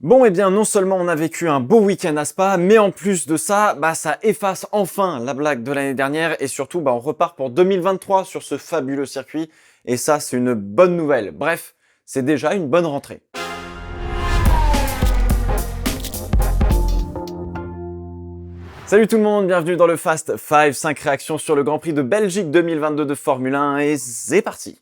Bon, eh bien, non seulement on a vécu un beau week-end à Spa, mais en plus de ça, ça efface enfin la blague de l'année dernière et surtout, on repart pour 2023 sur ce fabuleux circuit et ça, c'est une bonne nouvelle. Bref, c'est déjà une bonne rentrée. Salut tout le monde, bienvenue dans le Fast 5, 5 réactions sur le Grand Prix de Belgique 2022 de Formule 1 et c'est parti.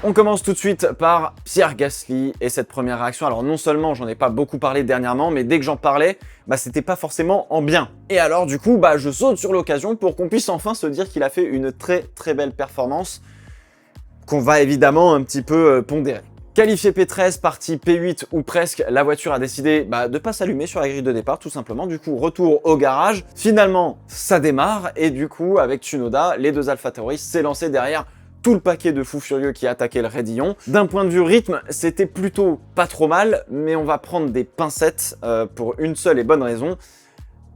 On commence tout de suite par Pierre Gasly et cette première réaction. Alors non seulement j'en ai pas beaucoup parlé dernièrement, mais dès que j'en parlais, c'était pas forcément en bien. Et alors du coup, je saute sur l'occasion pour qu'on puisse enfin se dire qu'il a fait une très très belle performance qu'on va évidemment un petit peu pondérer. Qualifié P13, parti P8 ou presque, la voiture a décidé de pas s'allumer sur la grille de départ tout simplement. Du coup, retour au garage. Finalement, ça démarre et du coup, avec Tsunoda, les deux AlphaTauri s'est lancé derrière tout le paquet de fous furieux qui attaquaient le raidillon. D'un point de vue rythme, c'était plutôt pas trop mal, mais on va prendre des pincettes pour une seule et bonne raison.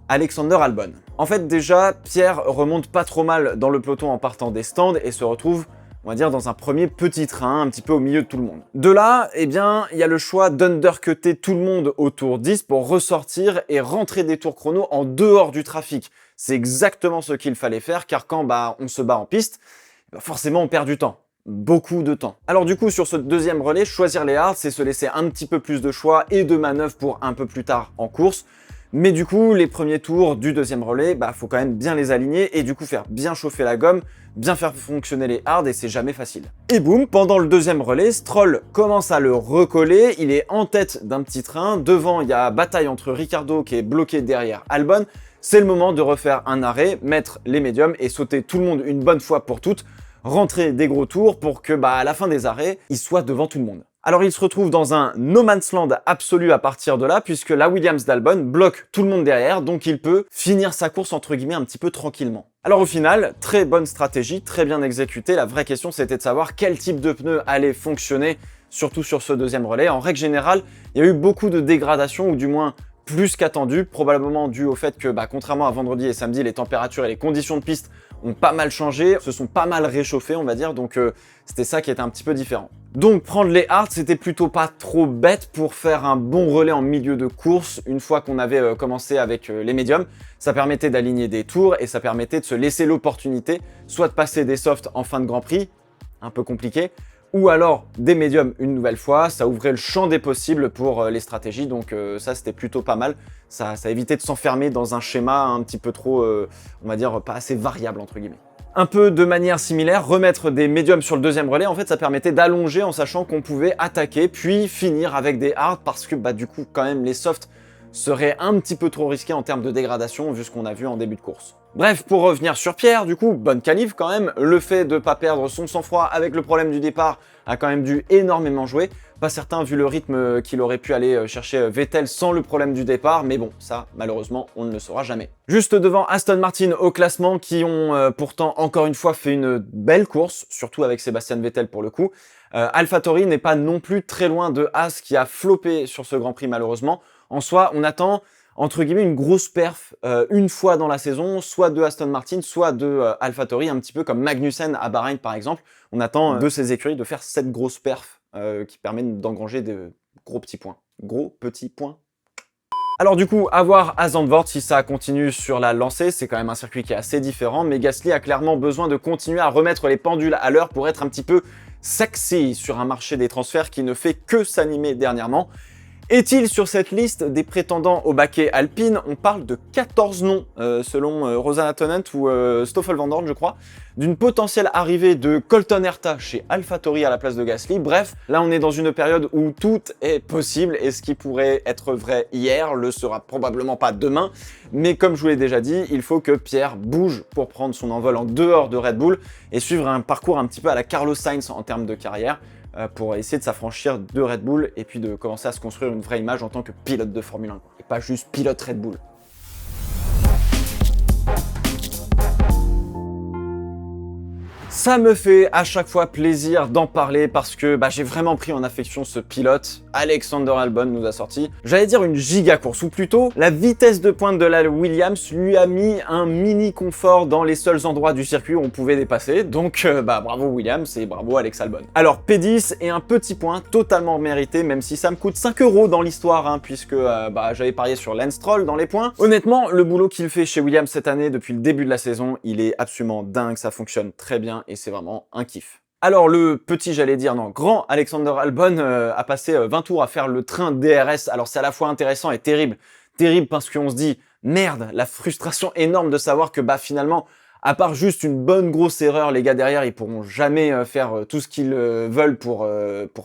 Alexander Albon. En fait, déjà, Pierre remonte pas trop mal dans le peloton en partant des stands et se retrouve, on va dire, dans un premier petit train, un petit peu au milieu de tout le monde. De là, il y a le choix d'undercutter tout le monde au tour 10 pour ressortir et rentrer des tours chrono en dehors du trafic. C'est exactement ce qu'il fallait faire, car quand on se bat en piste, forcément on perd du temps. Beaucoup de temps. Alors du coup, sur ce deuxième relais, choisir les hards, c'est se laisser un petit peu plus de choix et de manœuvres pour un peu plus tard en course. Mais du coup, les premiers tours du deuxième relais, faut quand même bien les aligner et du coup faire bien chauffer la gomme, bien faire fonctionner les hards et c'est jamais facile. Et boum, pendant le deuxième relais, Stroll commence à le recoller, il est en tête d'un petit train, devant il y a bataille entre Ricciardo qui est bloqué derrière Albon. C'est le moment de refaire un arrêt, mettre les médiums et sauter tout le monde une bonne fois pour toutes, rentrer des gros tours pour que à la fin des arrêts, il soit devant tout le monde. Alors il se retrouve dans un no man's land absolu à partir de là, puisque la Williams d'Albon bloque tout le monde derrière, donc il peut finir sa course entre guillemets un petit peu tranquillement. Alors au final, très bonne stratégie, très bien exécutée. La vraie question c'était de savoir quel type de pneus allait fonctionner, surtout sur ce deuxième relais. En règle générale, il y a eu beaucoup de dégradation, ou du moins plus qu'attendu, probablement dû au fait que, contrairement à vendredi et samedi, les températures et les conditions de piste ont pas mal changé, se sont pas mal réchauffées, on va dire, donc c'était ça qui était un petit peu différent. Donc prendre les hards, c'était plutôt pas trop bête pour faire un bon relais en milieu de course, une fois qu'on avait commencé avec les médiums. Ça permettait d'aligner des tours et ça permettait de se laisser l'opportunité, soit de passer des softs en fin de Grand Prix, un peu compliqué, ou alors des médiums une nouvelle fois. Ça ouvrait le champ des possibles pour les stratégies, donc ça c'était plutôt pas mal. Ça évitait de s'enfermer dans un schéma un petit peu trop, on va dire, pas assez variable entre guillemets. Un peu de manière similaire, remettre des médiums sur le deuxième relais, en fait ça permettait d'allonger en sachant qu'on pouvait attaquer puis finir avec des hards parce que du coup quand même les softs serait un petit peu trop risqué en termes de dégradation vu ce qu'on a vu en début de course. Bref, pour revenir sur Pierre, du coup, bonne qualif quand même. Le fait de pas perdre son sang-froid avec le problème du départ a quand même dû énormément jouer. Pas certain vu le rythme qu'il aurait pu aller chercher Vettel sans le problème du départ, mais bon, ça, malheureusement, on ne le saura jamais. Juste devant Aston Martin au classement, qui ont pourtant encore une fois fait une belle course, surtout avec Sébastien Vettel pour le coup. AlphaTauri n'est pas non plus très loin de Haas qui a floppé sur ce Grand Prix malheureusement. En soi, on attend entre guillemets une grosse perf une fois dans la saison, soit de Aston Martin, soit de AlphaTauri, un petit peu comme Magnussen à Bahreïn par exemple. On attend de ces écuries de faire cette grosse perf qui permet d'engranger de gros petits points. Gros petits points. Alors du coup, à voir à Zandvoort si ça continue sur la lancée, c'est quand même un circuit qui est assez différent, mais Gasly a clairement besoin de continuer à remettre les pendules à l'heure pour être un petit peu sexy sur un marché des transferts qui ne fait que s'animer dernièrement. Est-il sur cette liste des prétendants au baquet Alpine? On parle de 14 noms, selon Rosanna Tonnant ou Stoffel Van Dorn, je crois, d'une potentielle arrivée de Colton Herta chez AlphaTauri à la place de Gasly. Bref, là on est dans une période où tout est possible et ce qui pourrait être vrai hier le sera probablement pas demain. Mais comme je vous l'ai déjà dit, il faut que Pierre bouge pour prendre son envol en dehors de Red Bull et suivre un parcours un petit peu à la Carlos Sainz en termes de carrière. Pour essayer de s'affranchir de Red Bull et puis de commencer à se construire une vraie image en tant que pilote de Formule 1, et pas juste pilote Red Bull. Ça me fait à chaque fois plaisir d'en parler parce que j'ai vraiment pris en affection ce pilote. Alexander Albon nous a sorti, j'allais dire une giga course, ou plutôt la vitesse de pointe de la Williams lui a mis un mini confort dans les seuls endroits du circuit où on pouvait dépasser, donc bravo Williams et bravo Alex Albon. Alors P10 est un petit point totalement mérité, même si ça me coûte 5 € dans l'histoire, hein, puisque j'avais parié sur Lance Stroll dans les points. Honnêtement, le boulot qu'il fait chez Williams cette année, depuis le début de la saison, il est absolument dingue, ça fonctionne très bien et c'est vraiment un kiff. Alors le petit, grand Alexander Albon a passé 20 tours à faire le train DRS, alors c'est à la fois intéressant et terrible. Terrible parce qu'on se dit, merde, la frustration énorme de savoir que finalement, à part juste une bonne grosse erreur, les gars derrière, ils pourront jamais faire tout ce qu'ils veulent pour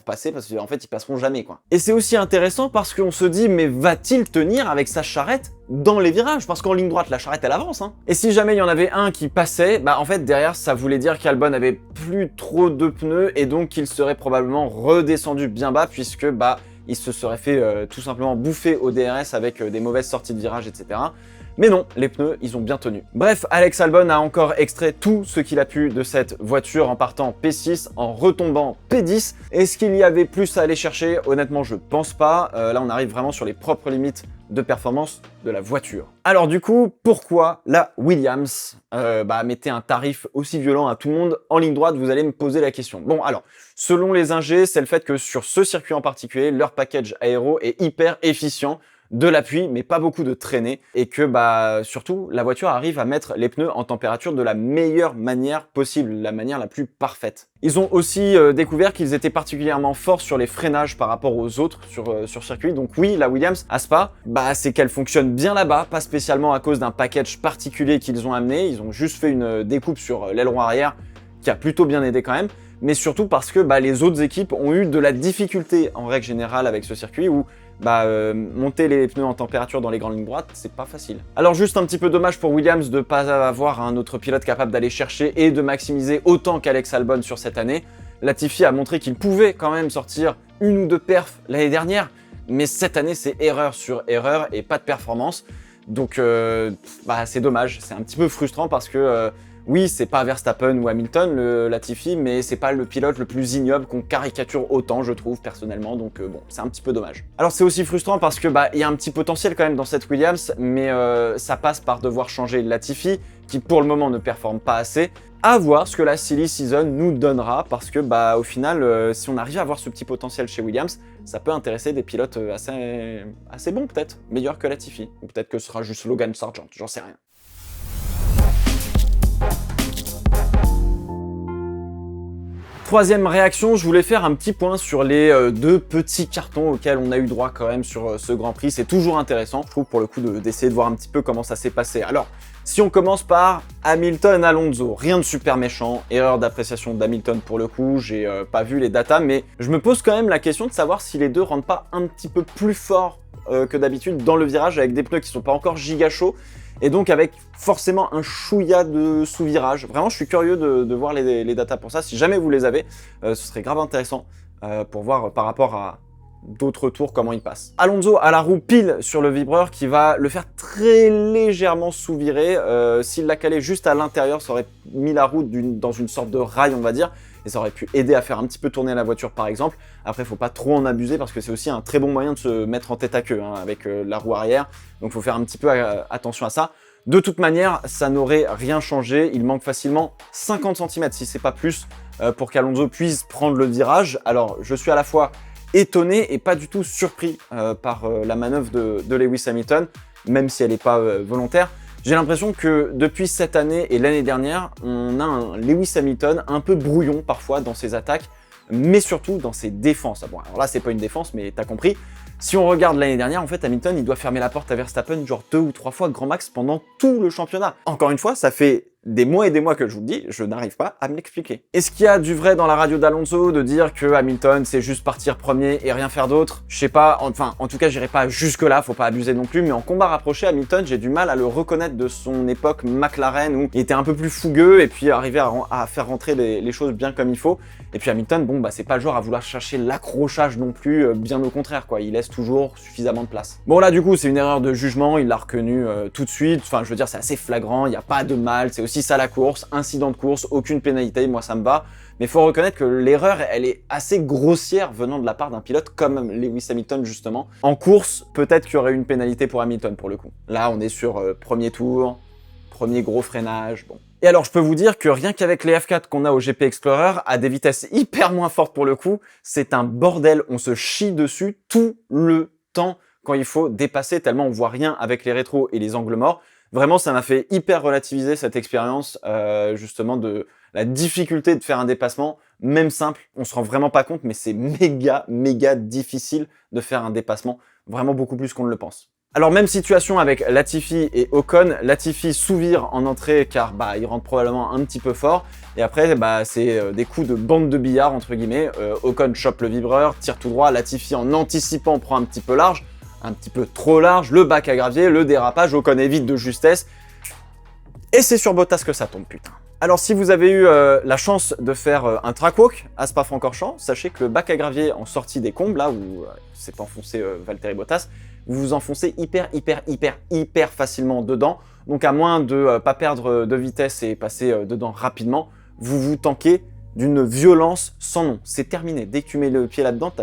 passer, parce qu'en fait, ils passeront jamais, quoi. Et c'est aussi intéressant parce qu'on se dit, mais va-t-il tenir avec sa charrette dans les virages? Parce qu'en ligne droite, la charrette, elle avance, hein. Et si jamais il y en avait un qui passait, en fait, derrière, ça voulait dire qu'Albon avait plus trop de pneus, et donc qu'il serait probablement redescendu bien bas, puisque, il se serait fait tout simplement bouffer au DRS avec des mauvaises sorties de virage, etc. Mais non, les pneus, ils ont bien tenu. Bref, Alex Albon a encore extrait tout ce qu'il a pu de cette voiture en partant P6, en retombant P10. Est-ce qu'il y avait plus à aller chercher? Honnêtement, je pense pas. Là, on arrive vraiment sur les propres limites de performance de la voiture. Alors du coup, pourquoi la Williams mettait un tarif aussi violent à tout le monde en ligne droite? Vous allez me poser la question. Bon, alors, selon les ingés, c'est le fait que sur ce circuit en particulier, leur package aéro est hyper efficient, de l'appui, mais pas beaucoup de traînée, et que surtout, la voiture arrive à mettre les pneus en température de la meilleure manière possible, la manière la plus parfaite. Ils ont aussi découvert qu'ils étaient particulièrement forts sur les freinages par rapport aux autres sur circuit, donc oui, la Williams à Spa, c'est qu'elle fonctionne bien là-bas, pas spécialement à cause d'un package particulier qu'ils ont amené, ils ont juste fait une découpe sur l'aileron arrière, qui a plutôt bien aidé quand même, mais surtout parce que les autres équipes ont eu de la difficulté en règle générale avec ce circuit où monter les pneus en température dans les grandes lignes droites, c'est pas facile. Alors juste un petit peu dommage pour Williams de pas avoir un autre pilote capable d'aller chercher et de maximiser autant qu'Alex Albon sur cette année. Latifi a montré qu'il pouvait quand même sortir une ou deux perfs l'année dernière, mais cette année c'est erreur sur erreur et pas de performance. Donc c'est dommage, c'est un petit peu frustrant parce que oui, c'est pas Verstappen ou Hamilton, le Latifi, mais c'est pas le pilote le plus ignoble qu'on caricature autant, je trouve, personnellement, donc bon, c'est un petit peu dommage. Alors c'est aussi frustrant parce que il y a un petit potentiel quand même dans cette Williams, mais ça passe par devoir changer Latifi, qui pour le moment ne performe pas assez. À voir ce que la silly season nous donnera, parce que au final, si on arrive à avoir ce petit potentiel chez Williams, ça peut intéresser des pilotes assez bons peut-être, meilleurs que Latifi, ou peut-être que ce sera juste Logan Sargent, j'en sais rien. Troisième réaction, je voulais faire un petit point sur les deux petits cartons auxquels on a eu droit quand même sur ce Grand Prix. C'est toujours intéressant, je trouve, pour le coup, d'essayer de voir un petit peu comment ça s'est passé. Alors, si on commence par Hamilton-Alonso, rien de super méchant, erreur d'appréciation d'Hamilton pour le coup, j'ai pas vu les datas, mais je me pose quand même la question de savoir si les deux rentrent pas un petit peu plus fort que d'habitude dans le virage avec des pneus qui sont pas encore giga chauds. Et donc avec forcément un chouïa de sous-virage. Vraiment, je suis curieux de voir les datas pour ça. Si jamais vous les avez, ce serait grave intéressant pour voir par rapport à d'autres tours comment il passe. Alonso a la roue pile sur le vibreur qui va le faire très légèrement sous-virer. S'il l'a calé juste à l'intérieur, ça aurait mis la roue dans une sorte de rail, on va dire. Et ça aurait pu aider à faire un petit peu tourner la voiture par exemple. Après, faut pas trop en abuser parce que c'est aussi un très bon moyen de se mettre en tête à queue avec la roue arrière. Donc faut faire un petit peu attention à ça. De toute manière, ça n'aurait rien changé. Il manque facilement 50 cm, si c'est pas plus, pour qu'Alonso puisse prendre le virage. Alors, je suis à la fois étonné et pas du tout surpris par la manœuvre de Lewis Hamilton, même si elle n'est pas volontaire. J'ai l'impression que depuis cette année et l'année dernière, on a un Lewis Hamilton un peu brouillon parfois dans ses attaques, mais surtout dans ses défenses. Bon, alors là, c'est pas une défense, mais t'as compris. Si on regarde l'année dernière, en fait, Hamilton, il doit fermer la porte à Verstappen genre 2 ou 3 fois grand max pendant tout le championnat. Encore une fois, ça fait des mois et des mois que je vous le dis, je n'arrive pas à me l'expliquer. Est-ce qu'il y a du vrai dans la radio d'Alonso de dire que Hamilton, c'est juste partir premier et rien faire d'autre? Je sais pas, enfin, en tout cas, j'irai pas jusque-là, faut pas abuser non plus, mais en combat rapproché, Hamilton, j'ai du mal à le reconnaître de son époque McLaren où il était un peu plus fougueux et puis arriver à faire rentrer les choses bien comme il faut. Et puis Hamilton, bon, c'est pas le genre à vouloir chercher l'accrochage non plus, bien au contraire, quoi. Il laisse toujours suffisamment de place. Bon, là, du coup, c'est une erreur de jugement, il l'a reconnu tout de suite. Enfin, je veux dire, c'est assez flagrant, il n'y a pas de mal. C'est aussi justice à la course, incident de course, aucune pénalité, moi ça me va. Mais il faut reconnaître que l'erreur, elle est assez grossière venant de la part d'un pilote comme Lewis Hamilton justement. En course, peut-être qu'il y aurait une pénalité pour Hamilton pour le coup. Là, on est sur premier tour, premier gros freinage, bon. Et alors, je peux vous dire que rien qu'avec les F4 qu'on a au GP Explorer, à des vitesses hyper moins fortes pour le coup, c'est un bordel, on se chie dessus tout le temps quand il faut dépasser, tellement on voit rien avec les rétros et les angles morts. Vraiment, ça m'a fait hyper relativiser cette expérience, justement, de la difficulté de faire un dépassement, même simple, on se rend vraiment pas compte, mais c'est méga difficile de faire un dépassement, vraiment beaucoup plus qu'on ne le pense. Alors même situation avec Latifi et Ocon, Latifi sous-vire en entrée car il rentre probablement un petit peu fort, et après c'est des coups de bande de billard entre guillemets, Ocon chope le vibreur, tire tout droit, Latifi en anticipant prend un petit peu large, un petit peu trop large, le bac à gravier, le dérapage, Ocon évite de justesse, et c'est sur Bottas que ça tombe, putain. Alors si vous avez eu la chance de faire un track walk à Spa-Francorchamps, sachez que le bac à gravier en sortie des combes, là où s'est enfoncé Valtteri Bottas, vous vous enfoncez hyper facilement dedans. Donc à moins de pas perdre de vitesse et passer dedans rapidement, vous vous tankez d'une violence sans nom. C'est terminé, dès que tu mets le pied là-dedans,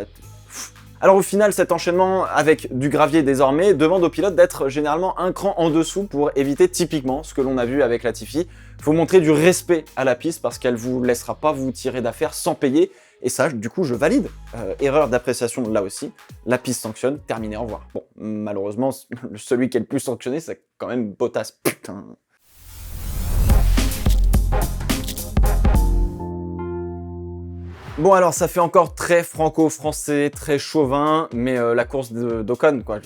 Alors au final, cet enchaînement avec du gravier désormais demande au pilote d'être généralement un cran en dessous pour éviter typiquement ce que l'on a vu avec Latifi. Il faut montrer du respect à la piste parce qu'elle vous laissera pas vous tirer d'affaire sans payer. Et ça, du coup, je valide. Erreur d'appréciation là aussi. La piste sanctionne, terminé, au revoir. Bon, malheureusement, celui qui est le plus sanctionné, c'est quand même Bottas. Putain. Bon alors ça fait encore très franco-français, très chauvin, mais la course d'Ocon quoi,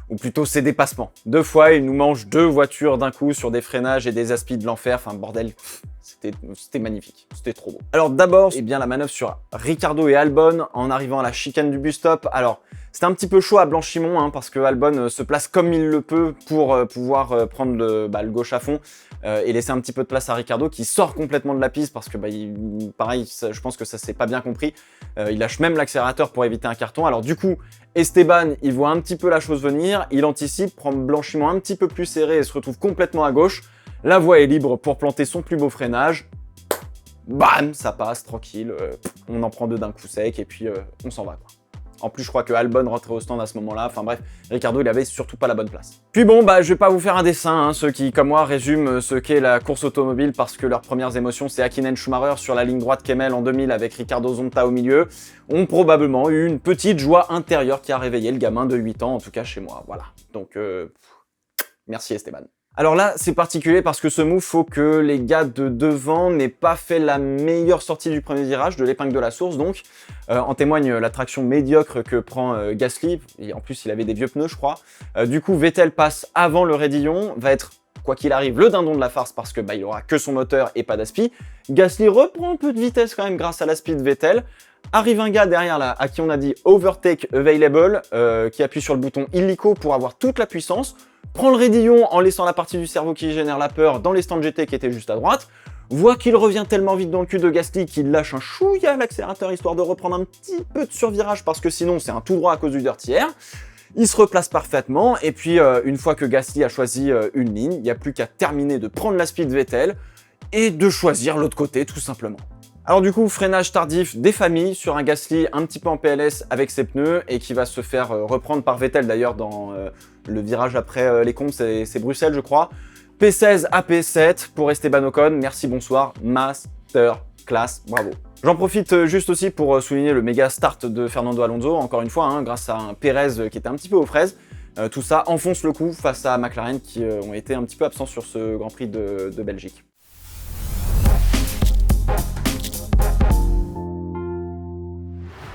ou plutôt ses dépassements. 2 fois il nous mange 2 voitures d'un coup sur des freinages et des aspis de l'enfer, enfin bordel, c'était magnifique, c'était trop beau. Alors d'abord, eh bien la manœuvre sur Ricciardo et Albon en arrivant à la chicane du bus stop. Alors c'était un petit peu chaud à Blanchimont hein, parce que Albon se place comme il le peut pour pouvoir prendre le gauche à fond et laisser un petit peu de place à Ricciardo qui sort complètement de la piste parce que pareil, je pense que ça s'est pas bien compris. Il lâche même l'accélérateur pour éviter un carton. Alors du coup, Esteban, il voit un petit peu la chose venir, il anticipe, prend Blanchimont un petit peu plus serré et se retrouve complètement à gauche. La voie est libre pour planter son plus beau freinage. Bam, ça passe, tranquille. On en prend 2 d'un coup sec et puis on s'en va quoi. En plus, je crois que Albon rentrait au stand à ce moment-là. Enfin bref, Ricciardo, il avait surtout pas la bonne place. Puis bon, je vais pas vous faire un dessin, hein, ceux qui, comme moi, résument ce qu'est la course automobile parce que leurs premières émotions, c'est Hakkinen-Schumacher sur la ligne droite Kemmel en 2000 avec Ricardo Zonta au milieu, ont probablement eu une petite joie intérieure qui a réveillé le gamin de 8 ans, en tout cas chez moi. Voilà. Donc, merci Esteban. Alors là, c'est particulier parce que ce move, faut que les gars de devant n'aient pas fait la meilleure sortie du premier virage, de l'épingle de la source donc. En témoigne la traction médiocre que prend Gasly, et en plus il avait des vieux pneus je crois. Du coup, Vettel passe avant le raidillon, va être, quoi qu'il arrive, le dindon de la farce parce que il aura que son moteur et pas d'aspi. Gasly reprend un peu de vitesse quand même grâce à l'aspi de Vettel. Arrive un gars derrière là, à qui on a dit Overtake Available, qui appuie sur le bouton illico pour avoir toute la puissance, prend le raidillon en laissant la partie du cerveau qui génère la peur dans les stands GT qui étaient juste à droite, voit qu'il revient tellement vite dans le cul de Gasly qu'il lâche un chouïa l'accélérateur histoire de reprendre un petit peu de survirage parce que sinon c'est un tout droit à cause du dirty air. Il se replace parfaitement et puis une fois que Gasly a choisi une ligne, il n'y a plus qu'à terminer de prendre la speed Vettel et de choisir l'autre côté tout simplement. Alors du coup, freinage tardif des familles sur un Gasly un petit peu en PLS avec ses pneus et qui va se faire reprendre par Vettel d'ailleurs dans le virage après les combes, c'est Bruxelles je crois. P16 à P7 pour Esteban Ocon, merci bonsoir, master class, bravo. J'en profite juste aussi pour souligner le méga start de Fernando Alonso, encore une fois, hein, grâce à un Pérez qui était un petit peu aux fraises. Tout ça enfonce le coup face à McLaren qui ont été un petit peu absents sur ce Grand Prix de Belgique.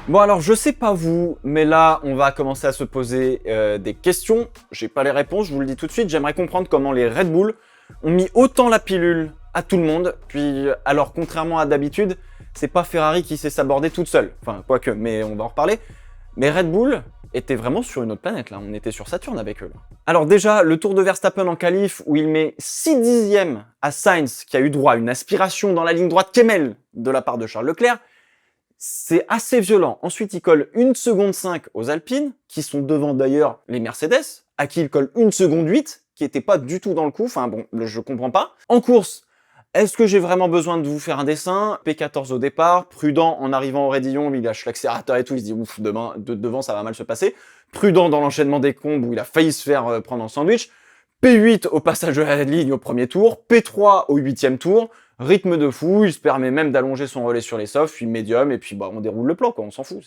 Bon alors je sais pas vous, mais là on va commencer à se poser des questions. J'ai pas les réponses, je vous le dis tout de suite. J'aimerais comprendre comment les Red Bull ont mis autant la pilule à tout le monde. Puis alors contrairement à d'habitude, c'est pas Ferrari qui s'est sabordé toute seule. Enfin quoique, mais on va en reparler. Mais Red Bull était vraiment sur une autre planète là, on était sur Saturne avec eux là. Alors déjà, le tour de Verstappen en qualif où il met 6 dixièmes à Sainz qui a eu droit à une aspiration dans la ligne droite Kemmel de la part de Charles Leclerc. C'est assez violent. Ensuite, il colle 1 seconde 5 aux Alpines, qui sont devant d'ailleurs les Mercedes, à qui il colle 1 seconde 8, qui était pas du tout dans le coup. Enfin bon, je comprends pas. En course, est-ce que j'ai vraiment besoin de vous faire un dessin? P14 au départ, prudent en arrivant au raidillon, il lâche l'accélérateur et tout, il se dit ouf, devant ça va mal se passer. Prudent dans l'enchaînement des combes où il a failli se faire prendre en sandwich. P8 au passage de la ligne au premier tour, P3 au 8e tour, rythme de fou, il se permet même d'allonger son relais sur les softs, puis médium, et puis bah on déroule le plan quoi, on s'en fout,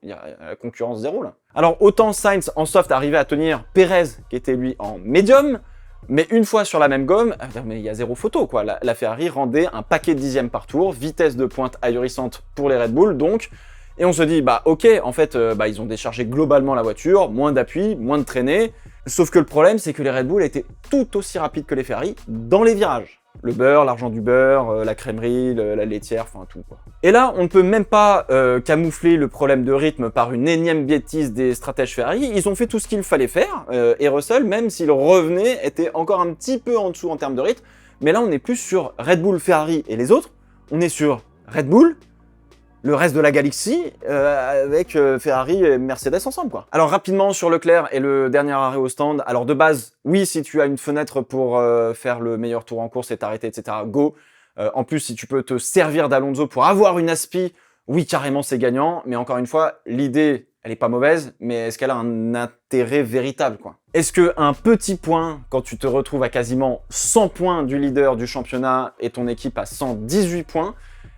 il y a la concurrence zéro là. Alors autant Sainz en soft arrivait à tenir Perez qui était lui en médium, mais une fois sur la même gomme, mais il y a zéro photo quoi, la Ferrari rendait un paquet de dixièmes par tour, vitesse de pointe ahurissante pour les Red Bull donc, et on se dit bah ok, en fait ils ont déchargé globalement la voiture, moins d'appui, moins de traînée, sauf que le problème c'est que les Red Bull étaient tout aussi rapides que les Ferrari dans les virages. Le beurre, l'argent du beurre, la crèmerie, la laitière, enfin tout quoi. Et là, on ne peut même pas camoufler le problème de rythme par une énième bêtise des stratèges Ferrari. Ils ont fait tout ce qu'il fallait faire, et Russell, même s'il revenait, était encore un petit peu en dessous en termes de rythme. Mais là, on n'est plus sur Red Bull, Ferrari et les autres. On est sur Red Bull, le reste de la galaxie, avec Ferrari et Mercedes ensemble, quoi. Alors rapidement sur Leclerc et le dernier arrêt au stand. Alors de base, oui, si tu as une fenêtre pour faire le meilleur tour en course et t'arrêter, etc., go. En plus, si tu peux te servir d'Alonso pour avoir une aspi, oui, carrément, c'est gagnant. Mais encore une fois, l'idée, elle est pas mauvaise, mais est-ce qu'elle a un intérêt véritable, quoi? Est-ce qu'un petit point, quand tu te retrouves à quasiment 100 points du leader du championnat et ton équipe à 118 points,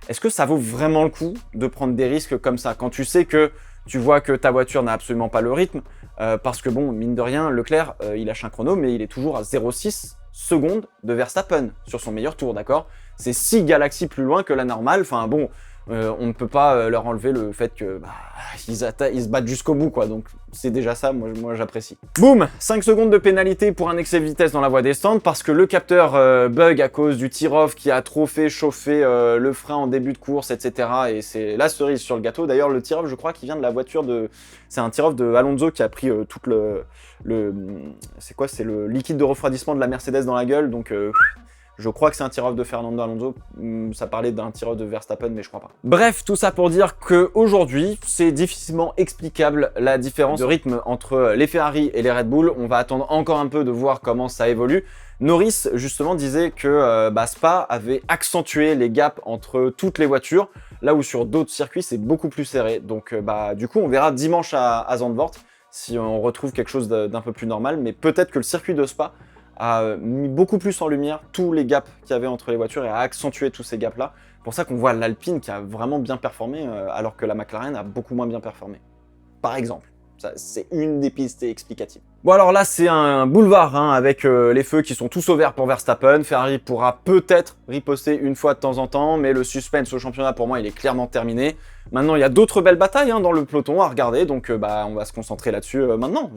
est-ce que ça vaut vraiment le coup de prendre des risques comme ça, quand tu sais que tu vois que ta voiture n'a absolument pas le rythme, parce que bon, mine de rien, Leclerc, il lâche un chrono, mais il est toujours à 0,6 secondes de Verstappen sur son meilleur tour, d'accord? C'est 6 galaxies plus loin que la normale, enfin bon, on ne peut pas leur enlever le fait que ils se battent jusqu'au bout, quoi. Donc c'est déjà ça, moi j'apprécie. Boum, 5 secondes de pénalité pour un excès de vitesse dans la voie des stands parce que le capteur bug à cause du tir-off qui a trop fait chauffer le frein en début de course, etc. Et c'est la cerise sur le gâteau. D'ailleurs, le tir-off, je crois qu'il vient de la voiture de... C'est un tir-off de Alonso qui a pris tout c'est quoi? C'est le liquide de refroidissement de la Mercedes dans la gueule, donc... Je crois que c'est un tir-off de Fernando Alonso, ça parlait d'un tir-off de Verstappen, mais je crois pas. Bref, tout ça pour dire qu'aujourd'hui, c'est difficilement explicable la différence de rythme entre les Ferrari et les Red Bull. On va attendre encore un peu de voir comment ça évolue. Norris, justement, disait que Spa avait accentué les gaps entre toutes les voitures, là où sur d'autres circuits, c'est beaucoup plus serré. Donc, du coup, on verra dimanche à Zandvoort si on retrouve quelque chose d'un peu plus normal, mais peut-être que le circuit de Spa a mis beaucoup plus en lumière tous les gaps qu'il y avait entre les voitures et a accentué tous ces gaps-là. C'est pour ça qu'on voit l'Alpine qui a vraiment bien performé, alors que la McLaren a beaucoup moins bien performé. Par exemple. C'est une des pistes explicatives. Bon alors là c'est un boulevard avec les feux qui sont tous au vert pour Verstappen. Ferrari pourra peut-être riposter une fois de temps en temps, mais le suspense au championnat pour moi il est clairement terminé. Maintenant il y a d'autres belles batailles dans le peloton à regarder, donc on va se concentrer là-dessus maintenant.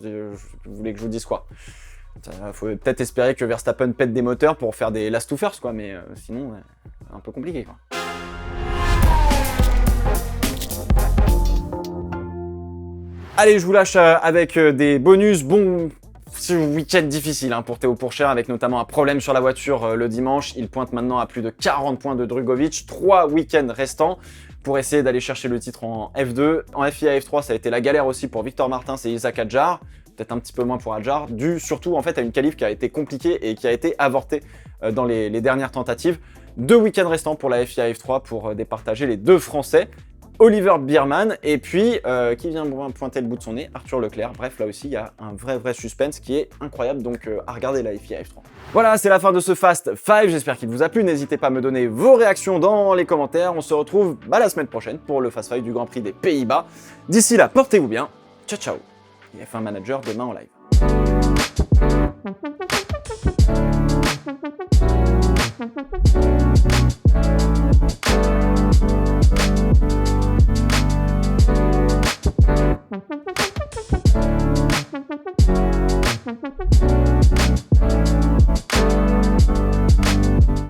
Vous voulez que je vous dise quoi? Faut peut-être espérer que Verstappen pète des moteurs pour faire des last to first, quoi, mais sinon, un peu compliqué, quoi. Allez, je vous lâche avec des bonus. Bon, c'est un week-end difficile pour Théo Pourchaire, avec notamment un problème sur la voiture le dimanche. Il pointe maintenant à plus de 40 points de Drugovich. 3 week-ends restants pour essayer d'aller chercher le titre en F2. En FIA F3, ça a été la galère aussi pour Victor Martins et Isaac Hadjar. Peut-être un petit peu moins pour Hadjar, dû surtout en fait à une qualif qui a été compliquée et qui a été avortée dans les dernières tentatives. 2 week-ends restants pour la FIA F3 pour départager les 2 Français, Oliver Biermann et puis qui vient pointer le bout de son nez, Arthur Leclerc. Bref, là aussi il y a un vrai suspense qui est incroyable, donc à regarder la FIA F3. Voilà, c'est la fin de ce Fast 5, j'espère qu'il vous a plu. N'hésitez pas à me donner vos réactions dans les commentaires. On se retrouve la semaine prochaine pour le Fast 5 du Grand Prix des Pays-Bas. D'ici là, portez-vous bien, ciao ciao. F1 Manager demain en live.